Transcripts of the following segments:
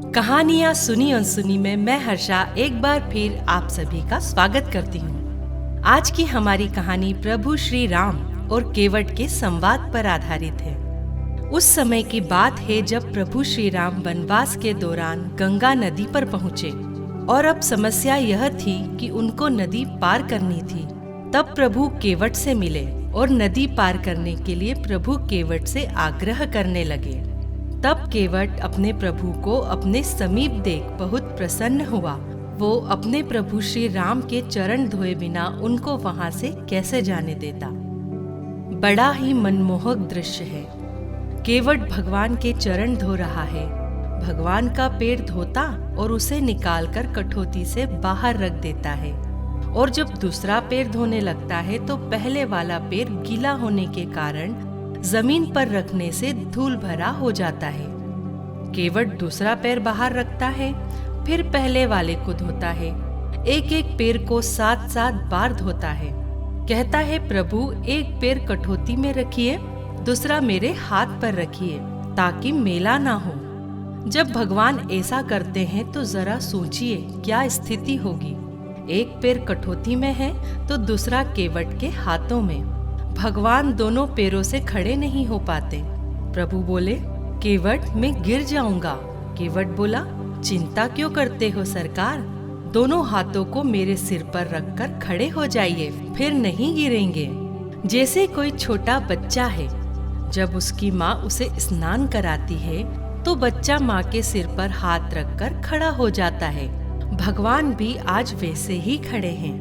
कहानियाँ सुनी अनसुनी में मैं हर्षा एक बार फिर आप सभी का स्वागत करती हूँ। आज की हमारी कहानी प्रभु श्री राम और केवट के संवाद पर आधारित है। उस समय की बात है जब प्रभु श्री राम वनवास के दौरान गंगा नदी पर पहुँचे और अब समस्या यह थी कि उनको नदी पार करनी थी। तब प्रभु केवट से मिले और नदी पार करने के लिए प्रभु केवट से आग्रह करने लगे। तब केवट अपने प्रभु को अपने समीप देख बहुत प्रसन्न हुआ। वो अपने प्रभु श्री राम के चरण धोए बिना उनको वहां से कैसे जाने देता। बड़ा ही मनमोहक दृश्य है। केवट भगवान के चरण धो रहा है। भगवान का पैर धोता और उसे निकालकर कठौती से बाहर रख देता है, और जब दूसरा पैर धोने लगता है तो पहले वाला पैर गीला होने के कारण जमीन पर रखने से धूल भरा हो जाता है। केवट दूसरा पैर बाहर रखता है, फिर पहले वाले को धोता है। एक एक पैर को 7-7 बार धोता है। कहता है, प्रभु एक पैर कठौती में रखिए, दूसरा मेरे हाथ पर रखिए ताकि मेला ना हो। जब भगवान ऐसा करते हैं तो जरा सोचिए क्या स्थिति होगी। एक पैर कठौती में है तो दूसरा केवट के हाथों में। भगवान दोनों पैरों से खड़े नहीं हो पाते। प्रभु बोले, केवट मैं गिर जाऊंगा। केवट बोला, चिंता क्यों करते हो सरकार, दोनों हाथों को मेरे सिर पर रखकर खड़े हो जाइए, फिर नहीं गिरेंगे। जैसे कोई छोटा बच्चा है, जब उसकी माँ उसे स्नान कराती है तो बच्चा माँ के सिर पर हाथ रखकर खड़ा हो जाता है। भगवान भी आज वैसे ही खड़े हैं।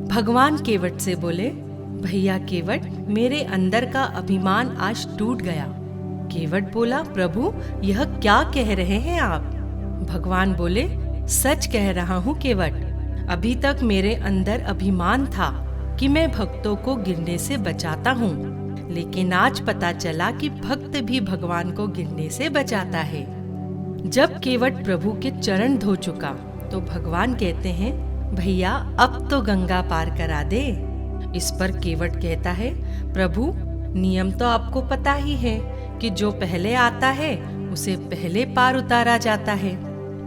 भगवान केवट से बोले, भैया केवट, मेरे अंदर का अभिमान आज टूट गया। केवट बोला, प्रभु यह क्या कह रहे हैं आप। भगवान बोले, सच कह रहा हूँ केवट। अभी तक मेरे अंदर अभिमान था कि मैं भक्तों को गिरने से बचाता हूँ, लेकिन आज पता चला कि भक्त भी भगवान को गिरने से बचाता है। जब केवट प्रभु के चरण धो चुका तो भगवान कहते हैं, भैया अब तो गंगा पार करा दे। इस पर केवट कहता है, प्रभु नियम तो आपको पता ही है कि जो पहले आता है उसे पहले पार उतारा जाता है,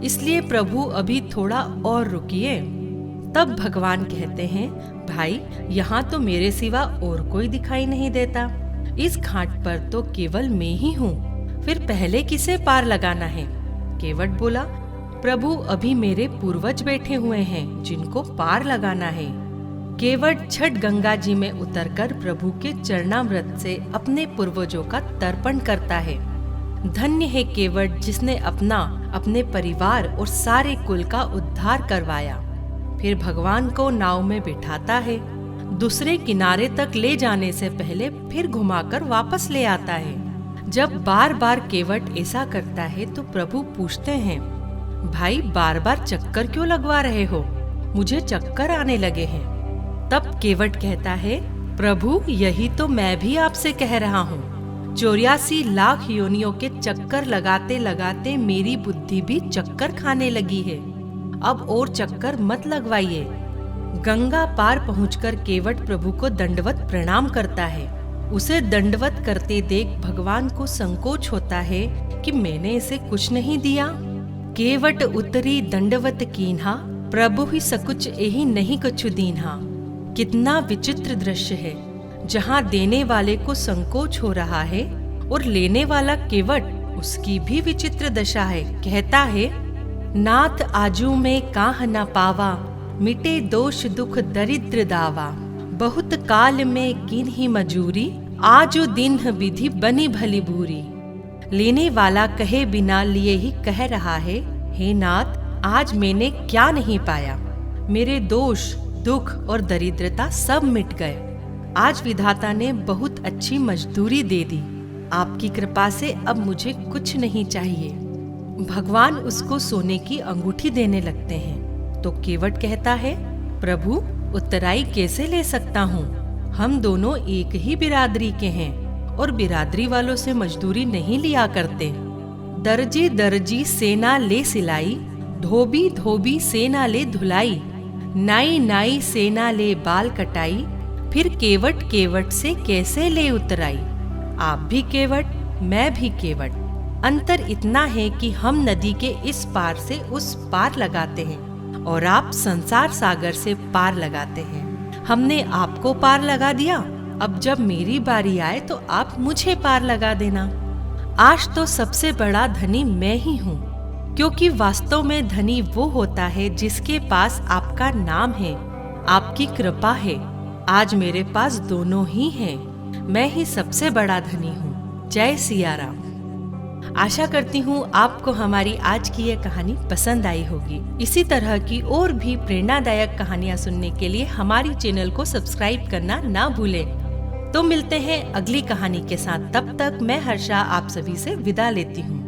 इसलिए प्रभु अभी थोड़ा और रुकिए। तब भगवान कहते हैं, भाई यहाँ तो मेरे सिवा और कोई दिखाई नहीं देता। इस घाट पर तो केवल मैं ही हूँ, फिर पहले किसे पार लगाना है। केवट बोला, प्रभु अभी मेरे पूर्वज बैठे हुए हैं जिनको पार लगाना है। केवट छठ गंगा जी में उतरकर प्रभु के चरणामृत से अपने पूर्वजों का तर्पण करता है। धन्य है केवट जिसने अपने परिवार और सारे कुल का उद्धार करवाया। फिर भगवान को नाव में बिठाता है। दूसरे किनारे तक ले जाने से पहले फिर घुमाकर वापस ले आता है। जब बार बार केवट ऐसा करता है तो प्रभु पूछते हैं, भाई बार बार चक्कर क्यों लगवा रहे हो, मुझे चक्कर आने लगे हैं। तब केवट कहता है, प्रभु यही तो मैं भी आपसे कह रहा हूँ। 84 लाख योनियों के चक्कर लगाते लगाते मेरी बुद्धि भी चक्कर खाने लगी है। अब और चक्कर मत लगवाइए। गंगा पार पहुंचकर केवट प्रभु को दंडवत प्रणाम करता है। उसे दंडवत करते देख भगवान को संकोच होता है कि मैंने इसे कुछ नहीं दिया। केवट उतरी दंडवत कीन्हा, प्रभु ही सकुच एही नहीं कछु दीन्हा। कितना विचित्र दृश्य है, जहाँ देने वाले को संकोच हो रहा है और लेने वाला केवट, उसकी भी विचित्र दशा है। कहता है, नाथ आजू में काह न पावा, मिटे दोष दुख दरिद्र दावा। बहुत काल में किन्ही मजूरी, आजो दिन विधि बनी भली बूरी। लेने वाला कहे बिना लिए ही कह रहा है, हे नाथ आज मैंने क्या नहीं पाया, मेरे दोष दुख और दरिद्रता सब मिट गए। आज विधाता ने बहुत अच्छी मजदूरी दे दी। आपकी कृपा से अब मुझे कुछ नहीं चाहिए। भगवान उसको सोने की अंगूठी देने लगते हैं तो केवट कहता है, प्रभु उत्तराई कैसे ले सकता हूँ, हम दोनों एक ही बिरादरी के हैं और बिरादरी वालों से मजदूरी नहीं लिया करते। दर्जी दर्जी सेना ले सिलाई, धोबी धोबी सेना ले धुलाई। नाई नाई सेना ले बाल कटाई, फिर केवट केवट से कैसे ले उतराई। आप भी केवट मैं भी केवट, अंतर इतना है कि हम नदी के इस पार से उस पार लगाते हैं और आप संसार सागर से पार लगाते हैं। हमने आपको पार लगा दिया, अब जब मेरी बारी आए तो आप मुझे पार लगा देना। आज तो सबसे बड़ा धनी मैं ही हूँ, क्योंकि वास्तव में धनी वो होता है जिसके पास आपका नाम है, आपकी कृपा है। आज मेरे पास दोनों ही हैं, मैं ही सबसे बड़ा धनी हूँ। जय सिया राम। आशा करती हूँ आपको हमारी आज की यह कहानी पसंद आई होगी। इसी तरह की और भी प्रेरणादायक कहानियाँ सुनने के लिए हमारी चैनल को सब्सक्राइब करना ना भूलें। तो मिलते हैं अगली कहानी के साथ। तब तक मैं हर्षा आप सभी से विदा लेती हूँ।